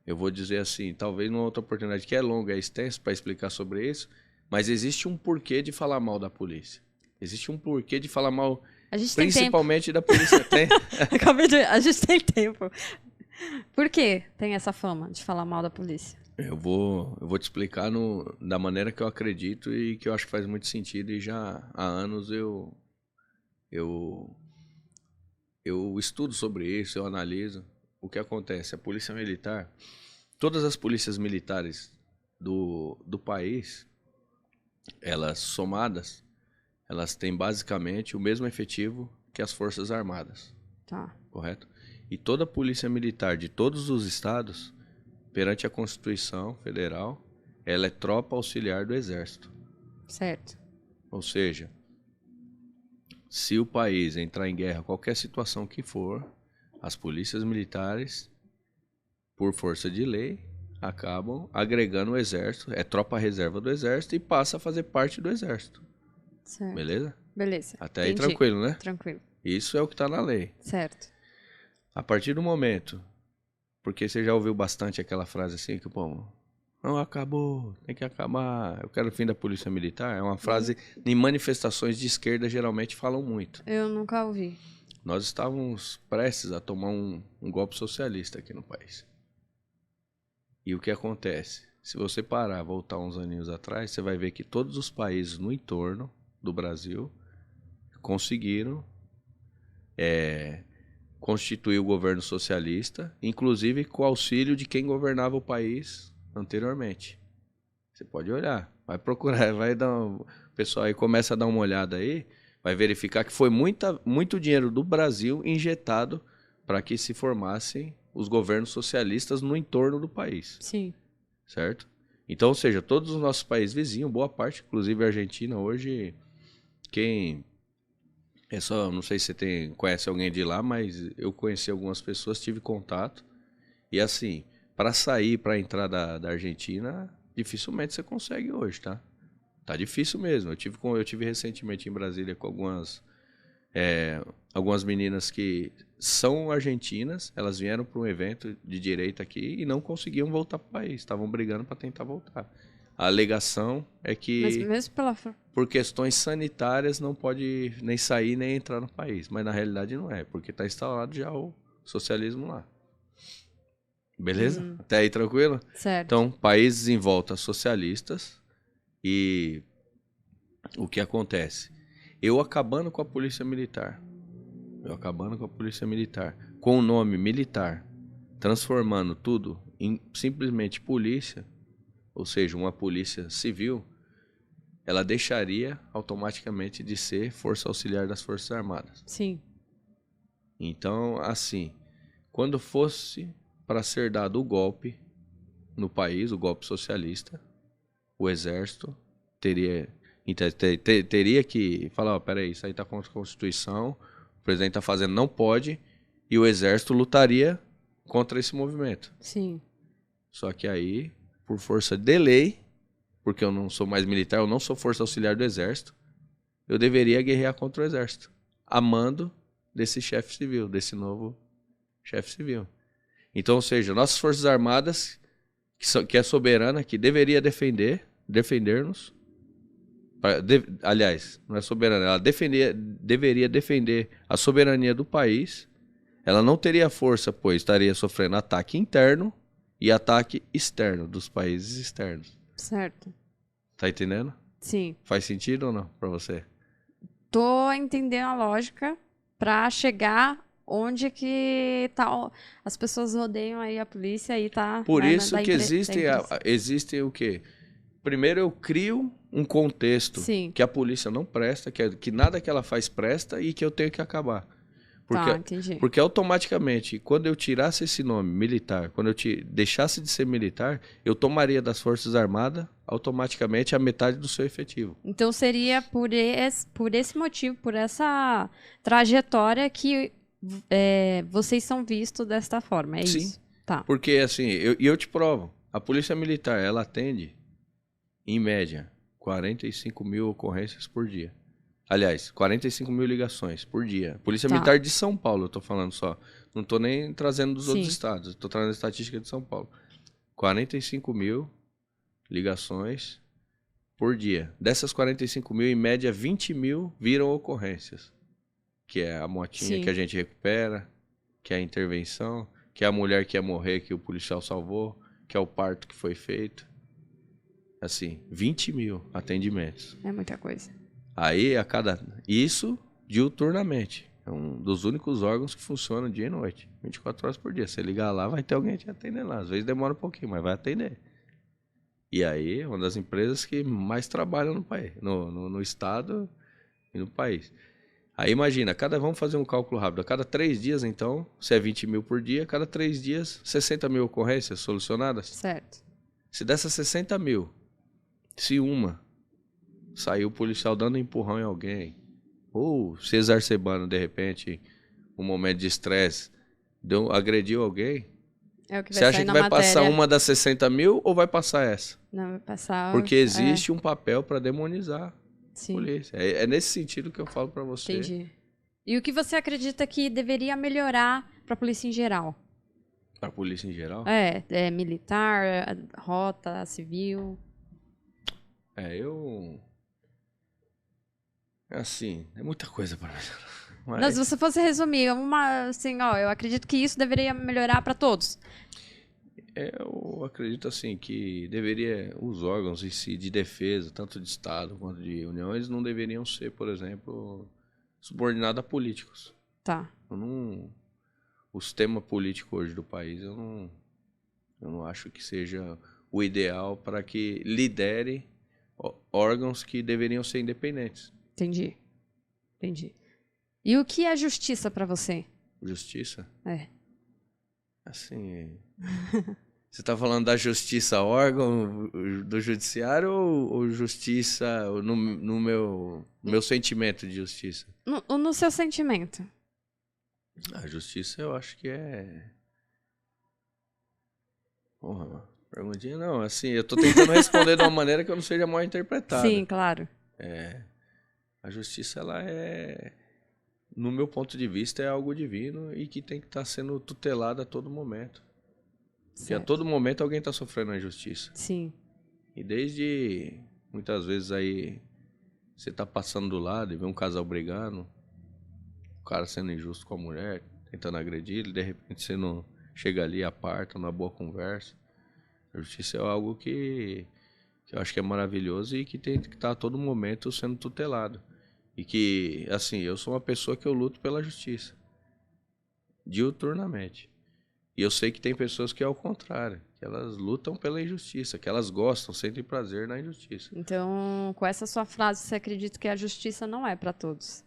eu vou dizer assim, talvez numa outra oportunidade que é longa, é extensa para explicar sobre isso, mas existe um porquê de falar mal da polícia. Existe um porquê de falar mal, A gente principalmente da polícia. Tem? A gente tem tempo. Por que tem essa fama de falar mal da polícia? Eu vou te explicar da maneira que eu acredito e que eu acho que faz muito sentido, e já há anos eu estudo sobre isso, eu analiso. O que acontece? A polícia militar, todas as polícias militares do país, elas somadas, elas têm basicamente o mesmo efetivo que as Forças Armadas. Tá. Correto? E toda a polícia militar de todos os estados, perante a Constituição Federal, ela é tropa auxiliar do Exército. Certo. Ou seja, se o país entrar em guerra, qualquer situação que for, as polícias militares, por força de lei, acabam agregando o Exército, é tropa reserva do Exército e passa a fazer parte do Exército. Certo. Beleza? Beleza. Até aí Entendi. tranquilo, né? Tranquilo. Isso é o que está na lei. Certo. A partir do momento, porque você já ouviu bastante aquela frase assim, que, pô, não, acabou, tem que acabar, eu quero o fim da polícia militar, é uma frase em manifestações de esquerda geralmente falam muito. Eu nunca ouvi. Nós estávamos prestes a tomar um golpe socialista aqui no país. E o que acontece? Se você parar, voltar uns aninhos atrás, você vai ver que todos os países no entorno do Brasil conseguiram constituir o governo socialista, inclusive com o auxílio de quem governava o país anteriormente. Você pode olhar, vai procurar, o pessoal aí começa a dar uma olhada aí, vai verificar que foi muito dinheiro do Brasil injetado para que se formassem os governos socialistas no entorno do país. Sim. Certo? Então, ou seja, todos os nossos países vizinhos, boa parte, inclusive a Argentina, hoje, não sei se você conhece alguém de lá, mas eu conheci algumas pessoas, tive contato. E assim, para entrar da Argentina, dificilmente você consegue hoje, tá? Tá difícil mesmo. Eu tive recentemente em Brasília com algumas meninas que são argentinas, elas vieram para um evento de direita aqui e não conseguiam voltar para o país, estavam brigando para tentar voltar. A alegação é que, Mas mesmo por questões sanitárias, não pode nem sair nem entrar no país. Mas na realidade não é, porque está instalado já o socialismo lá. Beleza? Até aí tranquilo? Certo. Então, países em volta socialistas e o que acontece? Eu acabando com a polícia militar. Com o nome militar, transformando tudo em simplesmente polícia, ou seja, uma polícia civil, ela deixaria automaticamente de ser força auxiliar das Forças Armadas. Sim. Então, assim, quando fosse para ser dado o golpe no país, o golpe socialista, o exército teria que falar, peraí, isso aí está contra a Constituição, o presidente está fazendo, não pode, e o exército lutaria contra esse movimento. Sim. Só que aí, por força de lei, porque eu não sou mais militar, eu não sou força auxiliar do exército, eu deveria guerrear contra o exército, a mando desse chefe civil, desse novo chefe civil. Então, ou seja, nossas forças armadas, que é soberana, que deveria defender-nos, aliás, não é soberana, ela deveria defender a soberania do país, ela não teria força, pois estaria sofrendo ataque interno e ataque externo dos países externos. Certo. Tá entendendo? Sim. Faz sentido ou não pra você? Tô entendendo a lógica pra chegar onde que tá, as pessoas rodeiam aí a polícia e tá... Por né, isso que existem o quê? Primeiro eu crio um contexto Sim. que a polícia não presta, que nada que ela faz presta e que eu tenho que acabar. Tá, entendi. Porque automaticamente, quando eu tirasse esse nome militar, quando eu deixasse de ser militar, eu tomaria das Forças Armadas automaticamente a metade do seu efetivo. Então seria por esse motivo, por essa trajetória que vocês são vistos desta forma, é Sim, isso? Tá. Porque assim, eu te provo, a Polícia Militar, ela atende, em média, 45 mil ocorrências por dia. Aliás, 45 mil ligações por dia. Polícia Militar de São Paulo, eu tô falando só. Não tô nem trazendo dos outros estados, eu tô trazendo a estatística de São Paulo. 45 mil ligações por dia. Dessas 45 mil, em média, 20 mil viram ocorrências. Que é a motinha que a gente recupera, que é a intervenção, que é a mulher que ia morrer, que o policial salvou, que é o parto que foi feito. Assim, 20 mil atendimentos. É muita coisa. Aí, isso diuturnamente. É um dos únicos órgãos que funciona dia e noite. 24 horas por dia. Você ligar lá, vai ter alguém te atendendo lá. Às vezes demora um pouquinho, mas vai atender. E aí, é uma das empresas que mais trabalham no país, no estado e no país. Aí imagina, vamos fazer um cálculo rápido. A cada 3 dias, então, se é 20 mil por dia, a cada 3 dias, 60 mil ocorrências solucionadas. Certo. Se dessas 60 mil, se uma saiu o policial dando um empurrão em alguém, ou se exacerbando, de repente, um momento de estresse, agrediu alguém, É o que vai você acha que vai passar uma das 60 mil ou vai passar essa? Não, vai passar... Porque existe um papel para demonizar a Sim. polícia. É nesse sentido que eu falo para você. Entendi. E o que você acredita que deveria melhorar para a polícia em geral? Para a polícia em geral? É militar, rota, civil... Assim, é muita coisa para mim. Mas se você fosse resumir, assim, eu acredito que isso deveria melhorar para todos. Eu acredito assim que os órgãos em si de defesa, tanto de Estado quanto de União, eles não deveriam ser, por exemplo, subordinados a políticos. Tá. O sistema político hoje do país, eu não acho que seja o ideal para que lidere órgãos que deveriam ser independentes. Entendi. E o que é justiça para você? Justiça? É. Assim, você está falando da justiça órgão do judiciário ou justiça no meu sentimento de justiça? No seu sentimento. A justiça eu acho que é... Porra, perguntinha não. Assim, eu tô tentando responder de uma maneira que eu não seja mal interpretado. Sim, claro. A justiça, ela no meu ponto de vista, é algo divino e que tem que estar sendo tutelado a todo momento. Porque a todo momento alguém está sofrendo a injustiça. Sim. E desde, muitas vezes aí, você tá passando do lado e vê um casal brigando, o cara sendo injusto com a mulher, tentando agredir, ele de repente você não chega ali, aparta, uma boa conversa. A justiça é algo que eu acho que é maravilhoso e que tem que estar a todo momento sendo tutelado. E que, assim, eu sou uma pessoa que eu luto pela justiça, diuturnamente. E eu sei que tem pessoas que é ao contrário, que elas lutam pela injustiça, que elas gostam, sentem prazer na injustiça. Então, com essa sua frase, você acredita que a justiça não é para todos?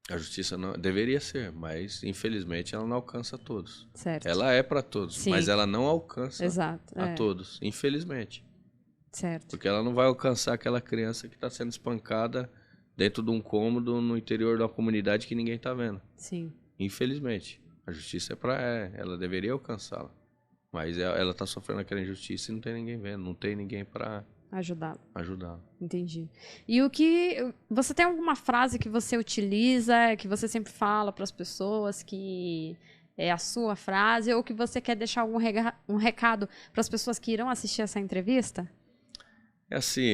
A justiça não deveria ser, mas infelizmente ela não alcança todos. Certo. Ela é para todos, Sim. mas ela não alcança Exato. a todos, infelizmente. Certo. Porque ela não vai alcançar aquela criança que está sendo espancada dentro de um cômodo no interior da comunidade que ninguém está vendo. Sim. Infelizmente. A justiça é para ela deveria alcançá-la. Mas ela está sofrendo aquela injustiça e não tem ninguém vendo, não tem ninguém para ajudá-la. Entendi. E o que você tem alguma frase que você utiliza, que você sempre fala para as pessoas, que é a sua frase, ou que você quer deixar um recado para as pessoas que irão assistir essa entrevista? É assim,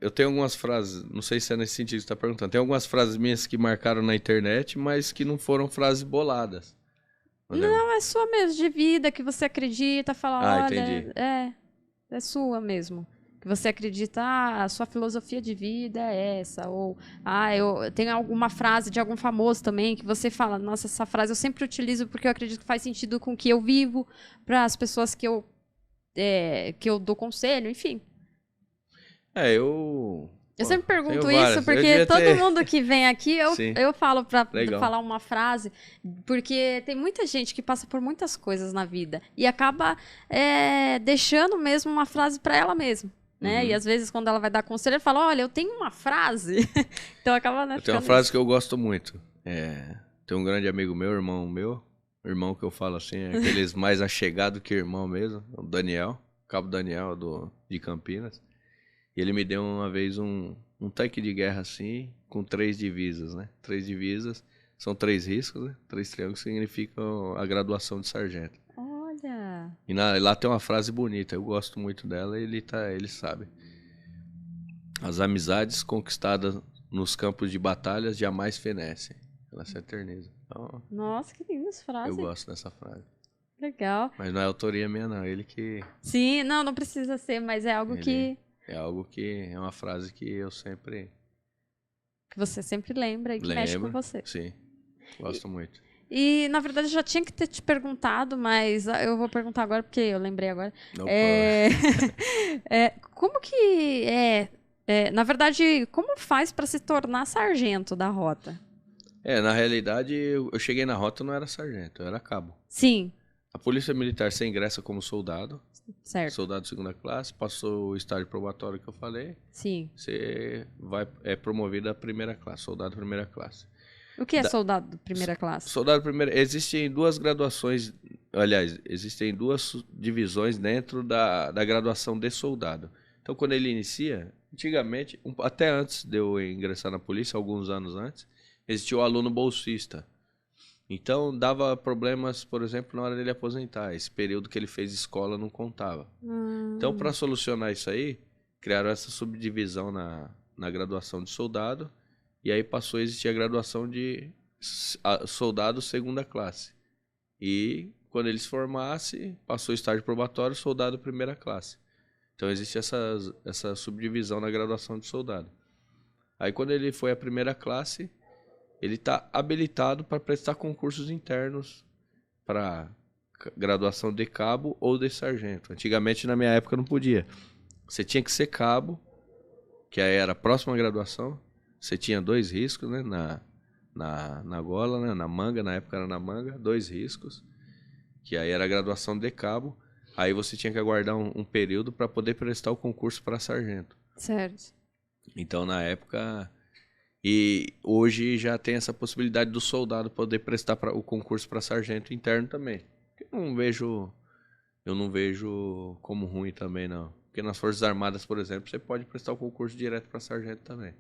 eu tenho algumas frases, não sei se é nesse sentido que você está perguntando, tem algumas frases minhas que marcaram na internet, mas que não foram frases boladas. Não, é sua mesmo, de vida, que você acredita, fala, olha, entendi. é sua mesmo. Que você acredita, a sua filosofia de vida é essa, ou, eu tenho alguma frase de algum famoso também, que você fala, nossa, essa frase eu sempre utilizo porque eu acredito que faz sentido com o que eu vivo, para as pessoas que eu dou conselho, enfim. Eu sempre pergunto isso, porque todo mundo que vem aqui, eu falo pra falar uma frase, porque tem muita gente que passa por muitas coisas na vida e acaba deixando mesmo uma frase pra ela mesma, né? Uhum. E às vezes, quando ela vai dar conselho, ela fala, olha, eu tenho uma frase. Então acaba, né, eu tenho uma frase que eu gosto muito. Tem um grande amigo meu, irmão que eu falo assim, é aqueles mais achegados que irmão mesmo, o Daniel, Cabo Daniel de Campinas. E ele me deu uma vez um tanque de guerra assim, com 3 divisas, né? 3 divisas, são 3 riscos, né? 3 triângulos significam a graduação de sargento. Olha! E lá tem uma frase bonita, eu gosto muito dela e ele sabe. As amizades conquistadas nos campos de batalhas jamais fenecem, elas se eternizam. Então, nossa, que linda essa frase. Eu gosto dessa frase. Legal. Mas não é autoria minha não, ele que... Sim, não precisa ser, mas é algo que... É algo que é uma frase que eu sempre... Que você sempre lembra e que mexe com você. Sim, gosto muito. E, na verdade, eu já tinha que ter te perguntado, mas eu vou perguntar agora, porque eu lembrei agora. Como que na verdade, como faz para se tornar sargento da rota? Na realidade, eu cheguei na rota, não era sargento, eu era cabo. Sim. A polícia militar, você ingressa como soldado. Certo. Soldado de 2ª classe, passou o estágio probatório que eu falei. Sim. Você é promovido à 1ª classe, soldado 1ª classe. O que é soldado de 1ª classe? Soldado primeira, existem 2 graduações, aliás, existem 2 divisões dentro da graduação de soldado. Então, quando ele inicia, antigamente, até antes de eu ingressar na polícia, alguns anos antes, existia o aluno bolsista. Então, dava problemas, por exemplo, na hora dele aposentar. Esse período que ele fez escola não contava. Então, para solucionar isso aí, criaram essa subdivisão na graduação de soldado. E aí passou a existir a graduação de soldado 2ª classe. E quando ele se formasse, passou o estágio probatório, soldado 1ª classe. Então, existe essa subdivisão na graduação de soldado. Aí, quando ele foi à 1ª classe... ele está habilitado para prestar concursos internos para graduação de cabo ou de sargento. Antigamente, na minha época, não podia. Você tinha que ser cabo, que aí era a próxima graduação. Você tinha 2 riscos, né, na gola, né, na manga, na época era na manga, 2 riscos, que aí era a graduação de cabo. Aí você tinha que aguardar um período para poder prestar o concurso para sargento. Certo. Então, na época... E hoje já tem essa possibilidade do soldado poder prestar o concurso para sargento interno também. Eu não vejo como ruim também, não. Porque nas Forças Armadas, por exemplo, você pode prestar o concurso direto para sargento também.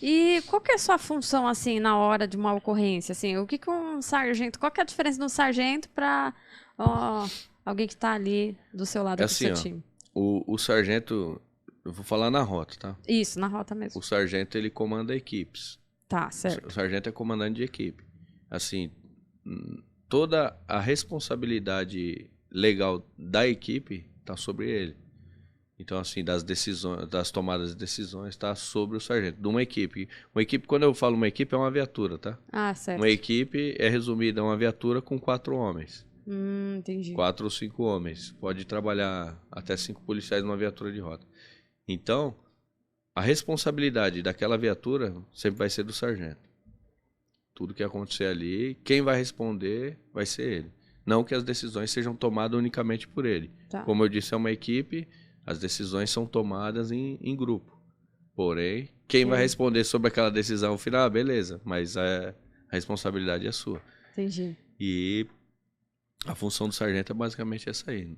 E qual que é a sua função, assim, na hora de uma ocorrência? Assim, o que um sargento... Qual que é a diferença de um sargento para alguém que está ali do seu lado, do seu time? O sargento... Eu vou falar na rota, tá? Isso, na rota mesmo. O sargento, ele comanda equipes. Tá, certo. O sargento é comandante de equipe. Assim, toda a responsabilidade legal da equipe está sobre ele. Então, assim, das tomadas de decisões está sobre o sargento, de uma equipe. Uma equipe, quando eu falo uma equipe, é uma viatura, tá? Ah, certo. Uma equipe é resumida a uma viatura com 4 homens. Entendi. 4 ou 5 homens. Pode trabalhar até 5 policiais numa viatura de rota. Então, a responsabilidade daquela viatura sempre vai ser do sargento. Tudo que acontecer ali, quem vai responder vai ser ele. Não que as decisões sejam tomadas unicamente por ele. Tá. Como eu disse, é uma equipe, as decisões são tomadas em grupo. Porém, quem vai responder sobre aquela decisão no final, beleza, mas a responsabilidade é sua. Entendi. E a função do sargento é basicamente essa aí,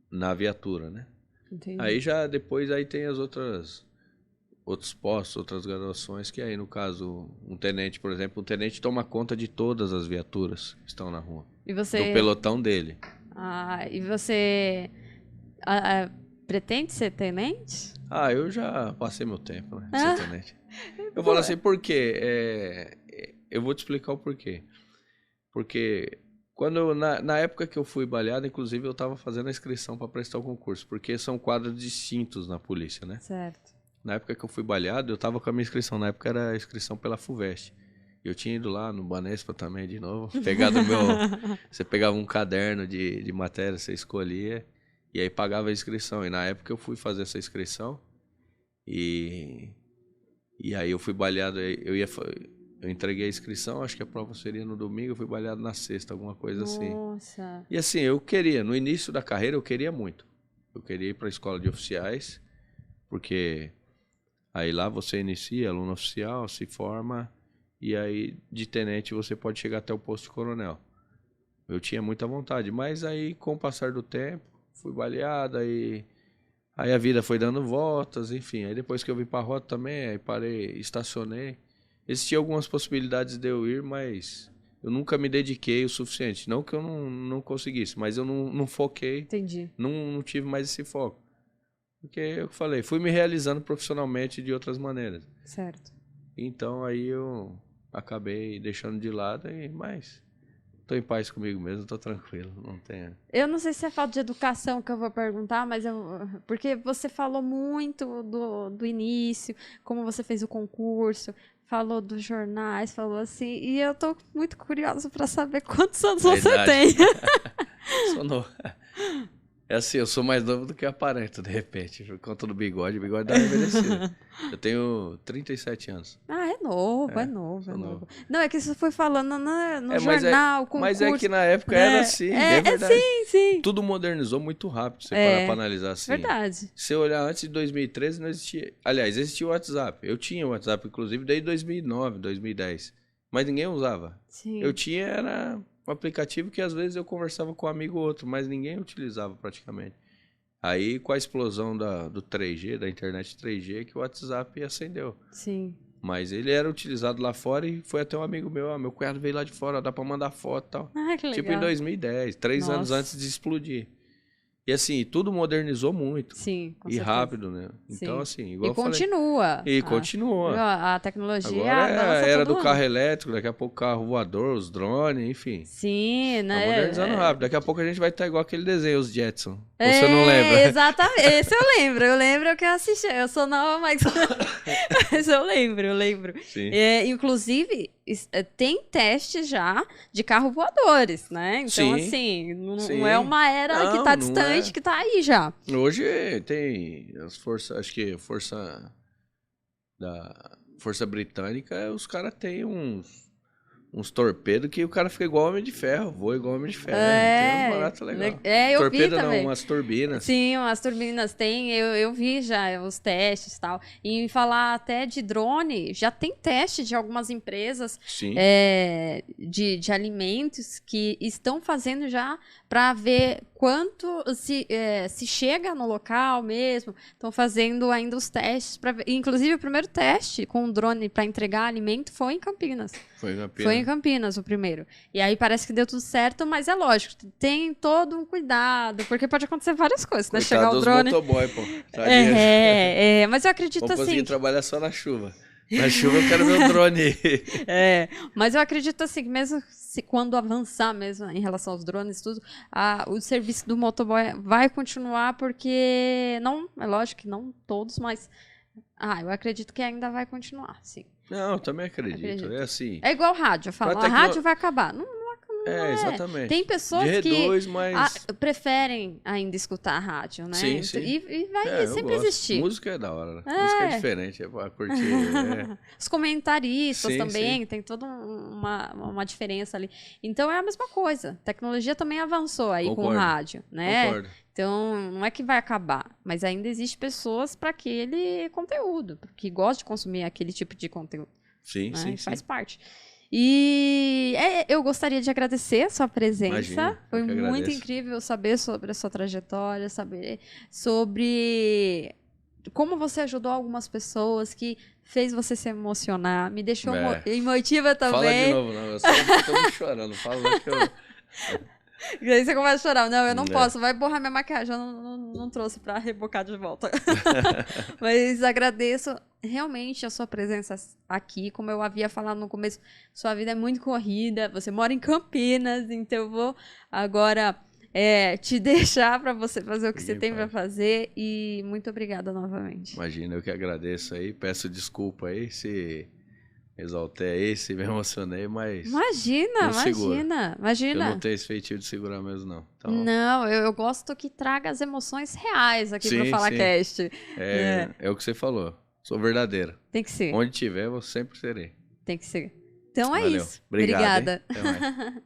na viatura, né? Entendi. Aí já depois aí tem outros postos, outras graduações, que aí no caso, um tenente, por exemplo, um tenente toma conta de todas as viaturas que estão na rua. E você... Do pelotão dele. E você pretende ser tenente? Eu já passei meu tempo, né? Ser tenente. Eu falo assim, por quê? Eu vou te explicar o porquê. Porque na época que eu fui baleado, inclusive eu estava fazendo a inscrição para prestar o concurso, porque são quadros distintos na polícia, né? Certo. Na época que eu fui baleado, eu estava com a minha inscrição. Na época era a inscrição pela FUVEST. Eu tinha ido lá no Banespa também de novo, você pegava um caderno de matéria, você escolhia e aí pagava a inscrição. E na época eu fui fazer essa inscrição e aí eu fui baleado, eu entreguei a inscrição, acho que a prova seria no domingo, eu fui baleado na sexta, alguma coisa assim. Nossa. E assim, no início da carreira eu queria muito. Eu queria ir para a escola de oficiais, porque aí lá você inicia, aluno oficial, se forma... E aí, de tenente, você pode chegar até o posto de coronel. Eu tinha muita vontade, mas aí, com o passar do tempo, fui baleado, aí a vida foi dando voltas, enfim. Aí depois que eu vim pra rota também, aí parei, estacionei. Existiam algumas possibilidades de eu ir, mas eu nunca me dediquei o suficiente. Não que eu não conseguisse, mas eu não foquei. Entendi. Não tive mais esse foco. Porque, eu falei, fui me realizando profissionalmente de outras maneiras. Certo. Então, aí eu... acabei deixando de lado, mas tô em paz comigo mesmo, tô tranquilo, não tenho... Eu não sei se é falta de educação que eu vou perguntar, mas porque você falou muito do início, como você fez o concurso, falou dos jornais, falou assim, e eu tô muito curiosa para saber quantos anos você tem. Sou novo. É assim, eu sou mais novo do que aparento, de repente, por conta do bigode, o bigode dá uma envelhecida. Eu tenho 37 anos. É novo. Não, é que você foi falando no jornal, concurso. Mas é que na época era assim, é verdade. Sim. Tudo modernizou muito rápido, você parar pra analisar assim. Verdade. Se você olhar antes de 2013, não existia... Aliás, existia o WhatsApp. Eu tinha o WhatsApp, inclusive, desde 2009, 2010. Mas ninguém usava. Sim. Eu tinha, era um aplicativo que às vezes eu conversava com um amigo ou outro, mas ninguém utilizava praticamente. Aí, com a explosão do 3G, da internet 3G, que o WhatsApp acendeu. Sim. Mas ele era utilizado lá fora e foi até um amigo meu, meu cunhado veio lá de fora, dá pra mandar foto e tal. Que legal. Tipo em 2010, 3 anos antes de explodir. E assim, tudo modernizou muito. Sim, com e certeza. rápido, né? Então, Sim. assim, igual E continua. Continua. A tecnologia Agora era do todo carro elétrico, daqui a pouco carro voador, os drones, enfim. Sim, né? Tá modernizando rápido. Daqui a pouco a gente vai estar igual aquele desenho, os Jetson. Você não lembra? Exatamente. Esse eu lembro. Eu lembro que eu assisti. Eu sou nova, mas eu lembro. Sim. Inclusive, tem testes já de carro voadores, né? Então, Sim. assim, não Sim. é uma era que tá distante, que tá aí já. Hoje tem as forças, acho que Força Britânica, os caras têm uns torpedos que o cara fica igual Homem de Ferro, voa igual Homem de Ferro. Tem um barato legal. Eu Torpedo vi também. umas turbinas. Sim, umas turbinas tem, eu vi já os testes e tal. E falar até de drone, já tem teste de algumas empresas de alimentos que estão fazendo já para ver quanto se chega no local mesmo. Estão fazendo ainda os testes para ver. Inclusive, o primeiro teste com um drone para entregar alimento foi em Campinas. Foi em Campinas o primeiro. E aí parece que deu tudo certo, mas é lógico, tem todo um cuidado, porque pode acontecer várias coisas, né? Chegar o drone. Motoboy, pô. Mas eu acredito Vamos assim. conseguir trabalhar só na chuva. Na chuva eu quero ver o drone. Mas eu acredito assim, que mesmo quando avançar mesmo em relação aos drones e tudo, o serviço do motoboy vai continuar porque, não, é lógico que não todos, mas eu acredito que ainda vai continuar, sim. Não, eu também acredito. É assim. É igual rádio, eu falo, a rádio vai acabar. Não exatamente. Tem pessoas R2, que mas... preferem ainda escutar a rádio, né? Sim, sim. E vai sempre existir. Música é da hora, né? Música é diferente, é pra curtir. Os comentaristas sim, também, sim. tem toda uma diferença ali. Então é a mesma coisa. A tecnologia também avançou aí com o rádio, né? Concordo. Então não é que vai acabar, mas ainda existe pessoas para aquele conteúdo, que gostam de consumir aquele tipo de conteúdo. Sim, né? sim, Faz sim. parte. E eu gostaria de agradecer a sua presença. Imagina, foi muito agradeço. incrível saber sobre a sua trajetória, saber sobre como você ajudou algumas pessoas, que fez você se emocionar, me deixou emotiva também. Fala de novo, não. Eu só tô chorando. Fala que eu... E aí você começa a chorar. Não, eu não posso. Vai borrar minha maquiagem. Eu não trouxe pra rebocar de volta. Mas agradeço realmente a sua presença aqui. Como eu havia falado no começo, sua vida é muito corrida. Você mora em Campinas, então eu vou agora te deixar para você fazer o que você tem para fazer. E muito obrigada novamente. Imagina, eu que agradeço aí. Peço desculpa aí se... exaltei aí, se me emocionei, mas... Imagina. Eu não tenho esse feitio de segurar mesmo, não. Então... Não, eu gosto que traga as emoções reais aqui pro FalaCast. É o que você falou. Sou verdadeiro. Tem que ser. Onde tiver, eu sempre serei. Tem que ser. Então Valeu. É isso. Obrigada. Obrigada. Até mais.